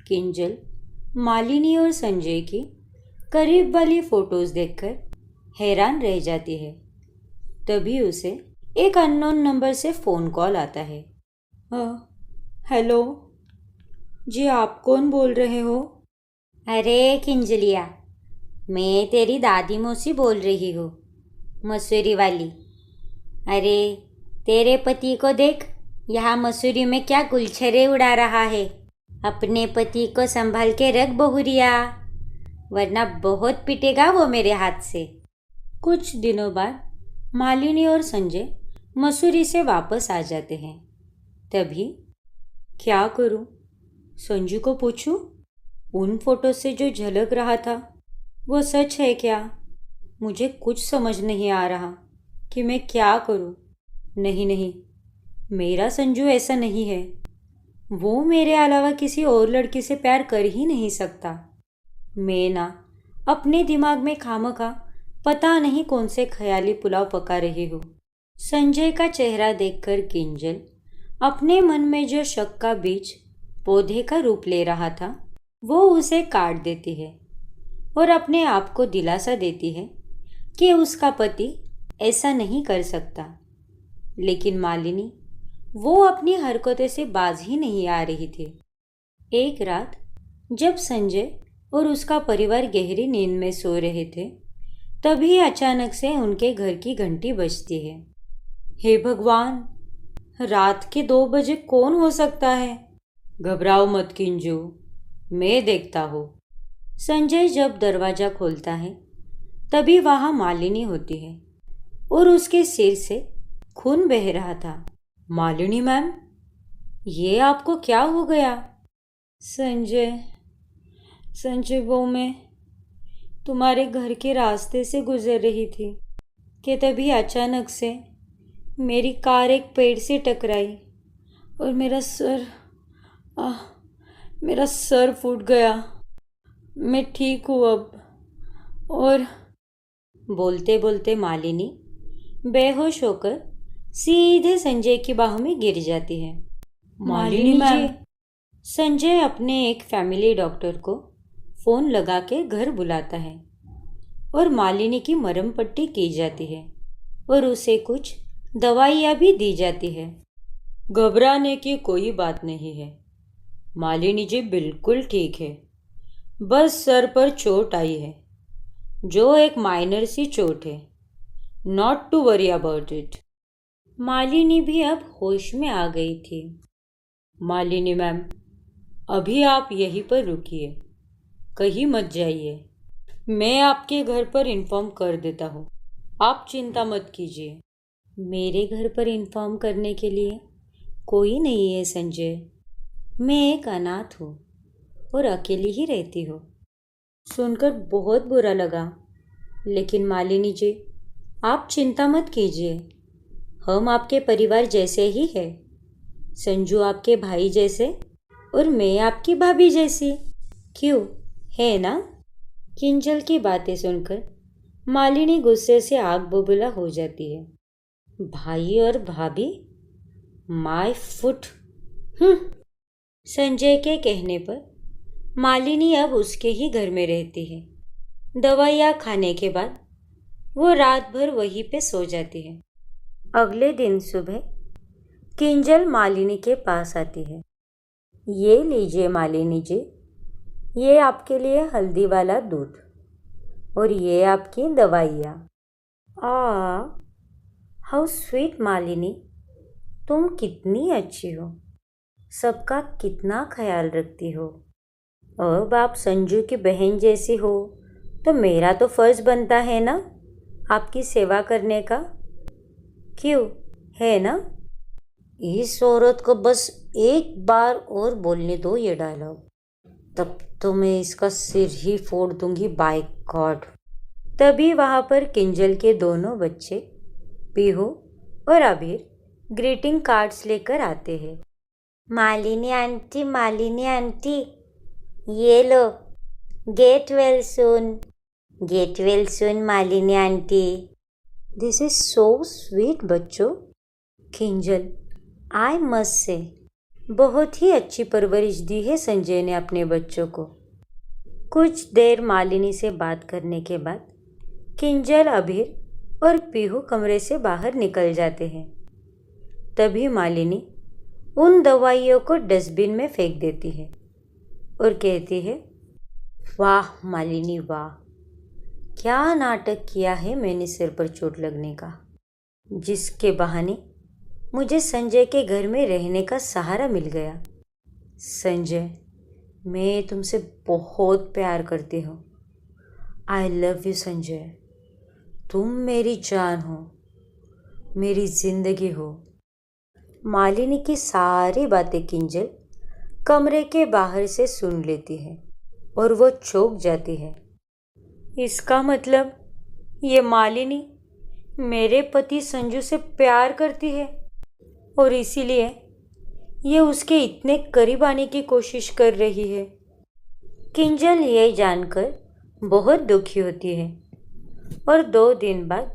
किंजल मालिनी और संजय की करीब वाली फोटोज देखकर हैरान रह जाती है। तभी उसे एक अननोन नंबर से फ़ोन कॉल आता है। हेलो जी, आप कौन बोल रहे हो? अरे किंजलिया, मैं तेरी दादी मौसी बोल रही हूँ, मसूरी वाली। अरे तेरे पति को देख, यहाँ मसूरी में क्या गुलछरे उड़ा रहा है। अपने पति को संभाल के रख बहुरिया, वरना बहुत पिटेगा वो मेरे हाथ से। कुछ दिनों बाद मालिनी और संजय मसूरी से वापस आ जाते हैं। तभी क्या करूं? संजू को पूछूं, उन फोटो से जो झलक रहा था वो सच है क्या? मुझे कुछ समझ नहीं आ रहा कि मैं क्या करूं। नहीं नहीं, मेरा संजू ऐसा नहीं है। वो मेरे अलावा किसी और लड़की से प्यार कर ही नहीं सकता। मैं ना अपने दिमाग में खामखा पता नहीं कौन से ख्याली पुलाव पका रही हूँ। संजय का चेहरा देखकर किंजल अपने मन में जो शक का बीज पौधे का रूप ले रहा था वो उसे काट देती है और अपने आप को दिलासा देती है कि उसका पति ऐसा नहीं कर सकता। लेकिन मालिनी वो अपनी हरकतों से बाज ही नहीं आ रही थी। एक रात जब संजय और उसका परिवार गहरी नींद में सो रहे थे, तभी अचानक से उनके घर की घंटी बजती है। हे भगवान, रात के 2 बजे कौन हो सकता है? घबराओ मत किंजू, मैं देखता हूँ। संजय जब दरवाजा खोलता है तभी वहाँ मालिनी होती है और उसके सिर से खून बह रहा था। मालिनी मैम, ये आपको क्या हो गया? संजय संजय, वो मैं तुम्हारे घर के रास्ते से गुजर रही थी कि तभी अचानक से मेरी कार एक पेड़ से टकराई और मेरा सर फूट गया। मैं ठीक हूँ अब। और बोलते बोलते मालिनी बेहोश होकर सीधे संजय की बाहों में गिर जाती है। मालिनी मैम, संजय अपने एक फैमिली डॉक्टर को फ़ोन लगा के घर बुलाता है और मालिनी की मरहम पट्टी की जाती है और उसे कुछ दवाइयाँ भी दी जाती है। घबराने की कोई बात नहीं है, मालिनी जी बिल्कुल ठीक है। बस सर पर चोट आई है, जो एक माइनर सी चोट है। Not to worry about it. Malini भी अब होश में आ गई थी। मालिनी मैम, अभी आप यहीं पर रुकिए, कहीं मत जाइए। मैं आपके घर पर इन्फॉर्म कर देता हूँ, आप चिंता मत कीजिए। मेरे घर पर इन्फॉर्म करने के लिए कोई नहीं है संजय। मैं एक अनाथ हूँ और अकेली ही रहती हूँ। सुनकर बहुत बुरा लगा, लेकिन मालिनी जी आप चिंता मत कीजिए। हम आपके परिवार जैसे ही हैं। संजू आपके भाई जैसे और मैं आपकी भाभी जैसी। क्यों, है ना? किंजल की बातें सुनकर मालिनी गुस्से से आग बबूला हो जाती है। भाई और भाभी? My foot. संजय के कहने पर मालिनी अब उसके ही घर में रहती है। दवाइयाँ खाने के बाद वो रात भर वहीं पे सो जाती है। अगले दिन सुबह किंजल मालिनी के पास आती है। ये लीजिए मालिनी जी, ये आपके लिए हल्दी वाला दूध और ये आपकी दवाइयाँ। हाउ स्वीट मालिनी, तुम कितनी अच्छी हो, सबका कितना ख्याल रखती हो। अब आप संजू की बहन जैसी हो तो मेरा तो फर्ज बनता है ना आपकी सेवा करने का। क्यों, है ना? इस औरत को बस एक बार और बोलने दो ये डायलॉग, तब तो मैं इसका सिर ही फोड़ दूंगी, बाय गॉड। तभी वहाँ पर किंजल के दोनों बच्चे पीहू और अबीर ग्रीटिंग कार्ड्स लेकर आते हैं। मालिनी आंटी, ये लो, get well soon Malini aunty. This is so sweet बच्चों। किंजल, आई मस्ट से बहुत ही अच्छी परवरिश दी है संजय ने अपने बच्चों को। कुछ देर मालिनी से बात करने के बाद किंजल, अभीर और पीहू कमरे से बाहर निकल जाते हैं। तभी मालिनी उन दवाइयों को डस्टबिन में फेंक देती है और कहती है, वाह मालिनी वाह, क्या नाटक किया है मैंने सिर पर चोट लगने का, जिसके बहाने मुझे संजय के घर में रहने का सहारा मिल गया। संजय, मैं तुमसे बहुत प्यार करती हूँ। I love you Sanjay. तुम मेरी जान हो, मेरी जिंदगी हो। मालिनी की सारी बातें किंजल कमरे के बाहर से सुन लेती है और वो चौंक जाती है। इसका मतलब ये मालिनी मेरे पति संजू से प्यार करती है और इसीलिए ये उसके इतने करीब आने की कोशिश कर रही है। किंजल ये जानकर बहुत दुखी होती है और 2 दिन बाद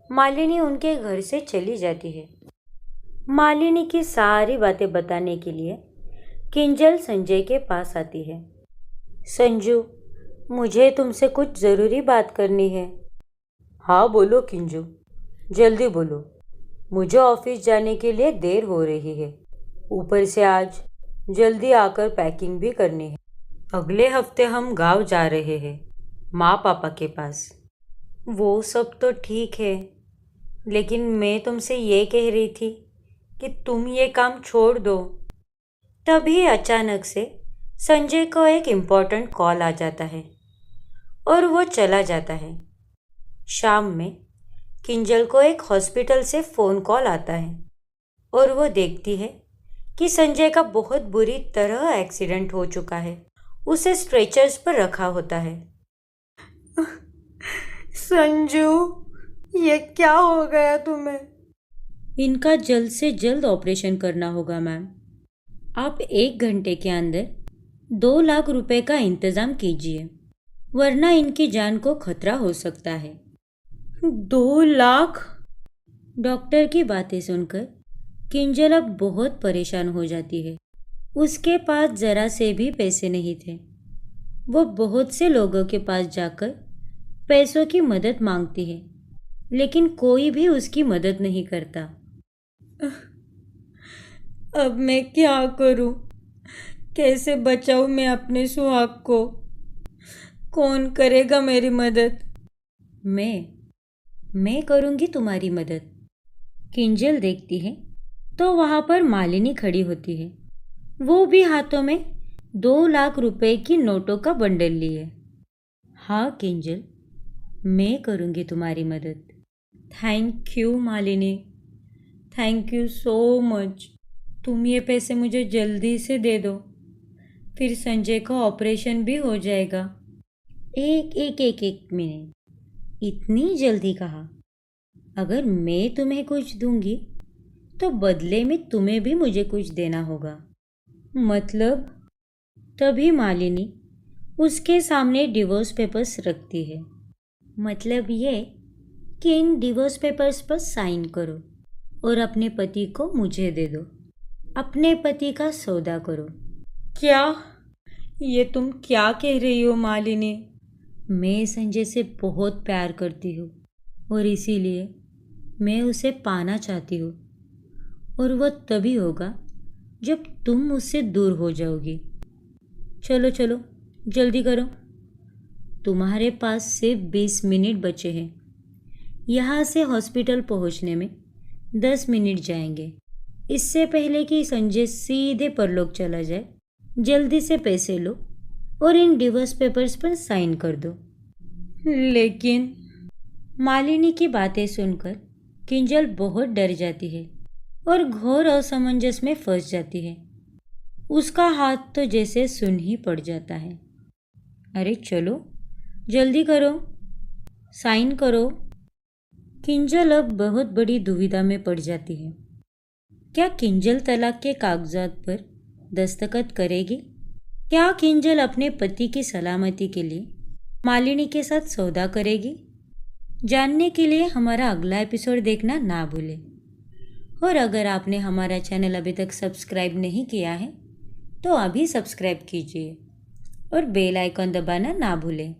मालिनी उनके घर से चली जाती है। मालिनी की सारी बातें बताने के लिए किंजल संजय के पास आती है। संजू, मुझे तुमसे कुछ ज़रूरी बात करनी है। हाँ बोलो किंजू, जल्दी बोलो। मुझे ऑफिस जाने के लिए देर हो रही है। ऊपर से आज जल्दी आकर पैकिंग भी करनी है। अगले हफ्ते हम गांव जा रहे हैं, माँ पापा के पास। वो सब तो ठीक है, लेकिन मैं तुमसे ये कह रही थी कि तुम ये काम छोड़ दो। तभी अचानक से संजय को एक इम्पोर्टेंट कॉल आ जाता है और वो चला जाता है। शाम में किंजल को एक हॉस्पिटल से फ़ोन कॉल आता है और वो देखती है कि संजय का बहुत बुरी तरह एक्सीडेंट हो चुका है। उसे स्ट्रेचर्स पर रखा होता है। संजू, ये क्या हो गया तुम्हें? इनका जल्द से जल्द ऑपरेशन करना होगा मैम। आप 1 घंटे के अंदर 2 लाख रुपए का इंतज़ाम कीजिए, वरना इनकी जान को खतरा हो सकता है। 2 लाख? डॉक्टर की बातें सुनकर किंजल अब बहुत परेशान हो जाती है। उसके पास ज़रा से भी पैसे नहीं थे। वो बहुत से लोगों के पास जाकर पैसों की मदद मांगती है, लेकिन कोई भी उसकी मदद नहीं करता। अब मैं क्या करूं? कैसे बचाऊं मैं अपने सुहाग को? कौन करेगा मेरी मदद? मैं करूंगी तुम्हारी मदद। किंजल देखती है तो वहाँ पर मालिनी खड़ी होती है। वो भी हाथों में 2 लाख रुपए की नोटों का बंडल लिए। हाँ किंजल, मैं करूँगी तुम्हारी मदद। Thank you Malini, thank you so much. तुम ये पैसे मुझे जल्दी से दे दो, फिर संजय का ऑपरेशन भी हो जाएगा। एक मिनट, इतनी जल्दी कहा? अगर मैं तुम्हें कुछ दूंगी तो बदले में तुम्हें भी मुझे कुछ देना होगा। मतलब? तभी मालिनी उसके सामने डिवोर्स पेपर्स रखती है। मतलब ये कि इन डिवोर्स पेपर्स पर साइन करो और अपने पति को मुझे दे दो। अपने पति का सौदा करो। क्या? ये तुम क्या कह रही हो मालिनी? मैं संजय से बहुत प्यार करती हूँ और इसीलिए मैं उसे पाना चाहती हूँ, और वो तभी होगा जब तुम उससे दूर हो जाओगी। चलो चलो जल्दी करो, तुम्हारे पास सिर्फ 20 मिनट बचे हैं। यहाँ से हॉस्पिटल पहुँचने में 10 मिनट जाएंगे। इससे पहले कि संजय सीधे परलोक चला जाए, जल्दी से पैसे लो और इन डिवोर्स पेपर्स पर साइन कर दो। लेकिन मालिनी की बातें सुनकर किंजल बहुत डर जाती है और घोर असमंजस में फंस जाती है। उसका हाथ तो जैसे सुन ही पड़ जाता है। अरे चलो जल्दी करो, साइन करो। किंजल अब बहुत बड़ी दुविधा में पड़ जाती है। क्या किंजल तलाक के कागजात पर दस्तखत करेगी? क्या किंजल अपने पति की सलामती के लिए मालिनी के साथ सौदा करेगी? जानने के लिए हमारा अगला एपिसोड देखना ना भूलें। और अगर आपने हमारा चैनल अभी तक सब्सक्राइब नहीं किया है तो अभी सब्सक्राइब कीजिए और बेल आइकन दबाना ना भूलें।